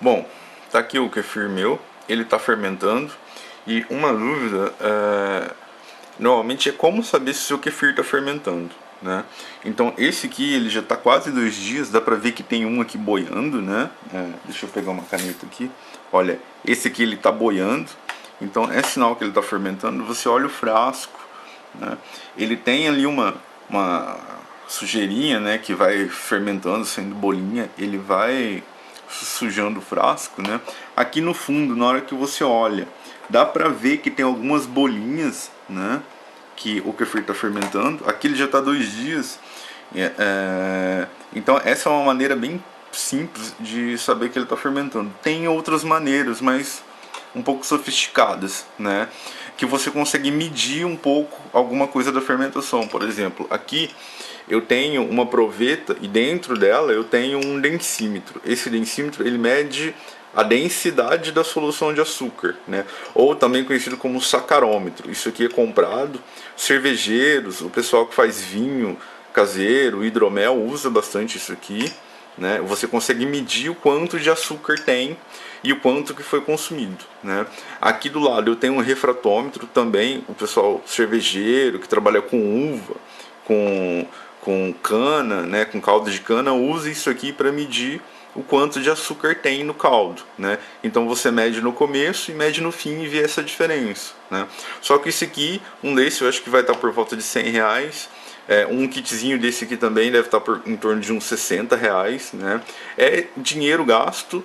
Bom, tá aqui o kefir meu, ele tá fermentando. E uma dúvida normalmente é como saber se o kefir tá fermentando, né? Então esse aqui ele já tá quase 2 dias, dá pra ver que tem um aqui boiando, né? Deixa eu pegar uma caneta aqui. Olha, esse aqui ele tá boiando, então é sinal que ele tá fermentando. Você olha o frasco, né? Ele tem ali uma sujeirinha, né, que vai fermentando, sendo bolinha, ele vai sujando o frasco, né? Aqui no fundo, na hora que você olha, dá pra ver que tem algumas bolinhas, né, que o kefir está fermentando. Aqui ele já está 2 dias. Então essa é uma maneira bem simples de saber que ele está fermentando. Tem outras maneiras, mas um pouco sofisticadas, né, que você consegue medir um pouco alguma coisa da fermentação. Por exemplo, aqui eu tenho uma proveta e dentro dela eu tenho um densímetro. Esse densímetro ele mede a densidade da solução de açúcar, né? Ou também conhecido como sacarômetro. Isso aqui é comprado, cervejeiros, o pessoal que faz vinho caseiro, hidromel usa bastante isso aqui, né? Você consegue medir o quanto de açúcar tem e o quanto que foi consumido, né? Aqui do lado eu tenho um refratômetro também, o pessoal cervejeiro que trabalha com uva, com cana, né, com caldo de cana, usa isso aqui para medir o quanto de açúcar tem no caldo, né? Então você mede no começo e mede no fim e vê essa diferença, né? Só que esse aqui, um desse eu acho que vai estar por volta de R$100. Um kitzinho desse aqui também deve estar em torno de uns R$60, né? É dinheiro gasto,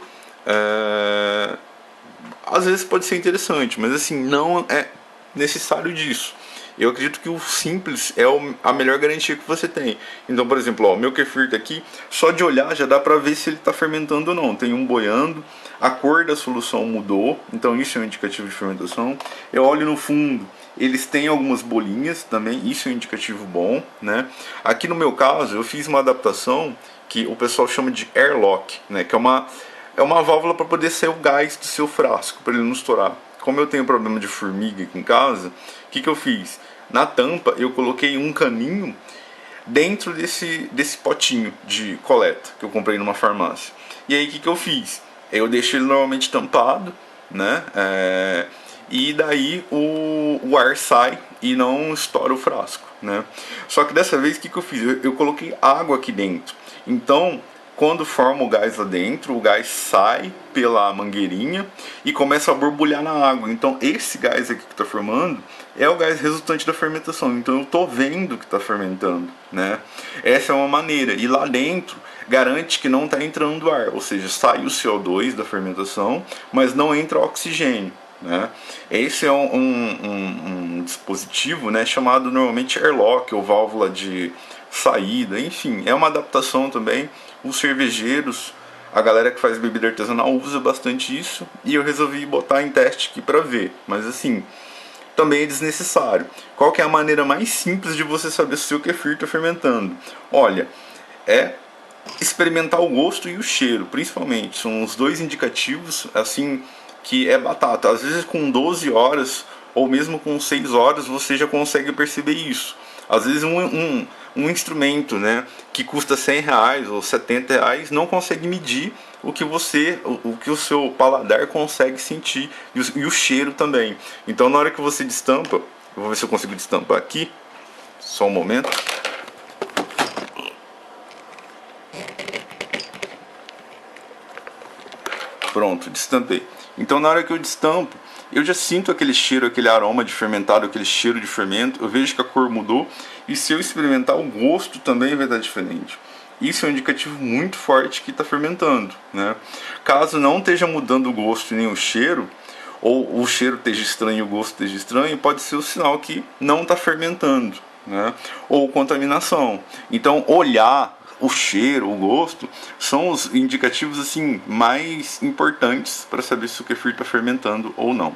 às vezes pode ser interessante, mas assim, não é necessário disso. Eu acredito que o simples é a melhor garantia que você tem. Então, por exemplo, ó, meu kefir tá aqui, só de olhar já dá pra ver se ele tá fermentando ou não. Tem um boiando, a cor da solução mudou, então isso é um indicativo de fermentação. Eu olho no fundo, eles têm algumas bolinhas também, isso é um indicativo bom, né? Aqui no meu caso, eu fiz uma adaptação que o pessoal chama de airlock, né? Que é uma válvula para poder sair o gás do seu frasco, para ele não estourar. Como eu tenho problema de formiga aqui em casa, o que eu fiz? Na tampa eu coloquei um caninho dentro desse potinho de coleta que eu comprei numa farmácia. E aí o que eu fiz? Eu deixo ele normalmente tampado, né? E daí o ar sai e não estoura o frasco, né? Só que dessa vez o que eu fiz? Eu coloquei água aqui dentro. Então quando forma o gás lá dentro, o gás sai pela mangueirinha e começa a borbulhar na água. Então esse gás aqui que está formando é o gás resultante da fermentação. Então eu estou vendo que está fermentando, né? Essa é uma maneira. E lá dentro garante que não está entrando ar, ou seja, sai o CO2 da fermentação, mas não entra oxigênio, né? Esse é um dispositivo, né, chamado normalmente airlock ou válvula de saída, enfim, é uma adaptação também. Os cervejeiros, a galera que faz bebida artesanal usa bastante isso e eu resolvi botar em teste aqui para ver, mas assim, também é desnecessário. Qual que é a maneira mais simples de você saber se o seu kefir está fermentando? Olha, é experimentar o gosto e o cheiro, principalmente, são os dois indicativos, assim, que é batata. Às vezes com 12 horas ou mesmo com 6 horas você já consegue perceber isso. Às vezes um instrumento, né, que custa R$100 ou R$70 não consegue medir o que o seu paladar consegue sentir e o cheiro também. Então na hora que você destampa, eu vou ver se eu consigo destampar aqui, só um momento. Pronto, destampei. Então na hora que eu destampo, eu já sinto aquele cheiro, aquele aroma de fermentado, aquele cheiro de fermento. Eu vejo que a cor mudou e se eu experimentar, o gosto também vai estar diferente. Isso é um indicativo muito forte que está fermentando, né? Caso não esteja mudando o gosto nem o cheiro, ou o cheiro esteja estranho e o gosto esteja estranho, pode ser o sinal que não está fermentando, né? Ou contaminação. Então olhar o cheiro, o gosto, são os indicativos assim mais importantes para saber se o kefir está fermentando ou não.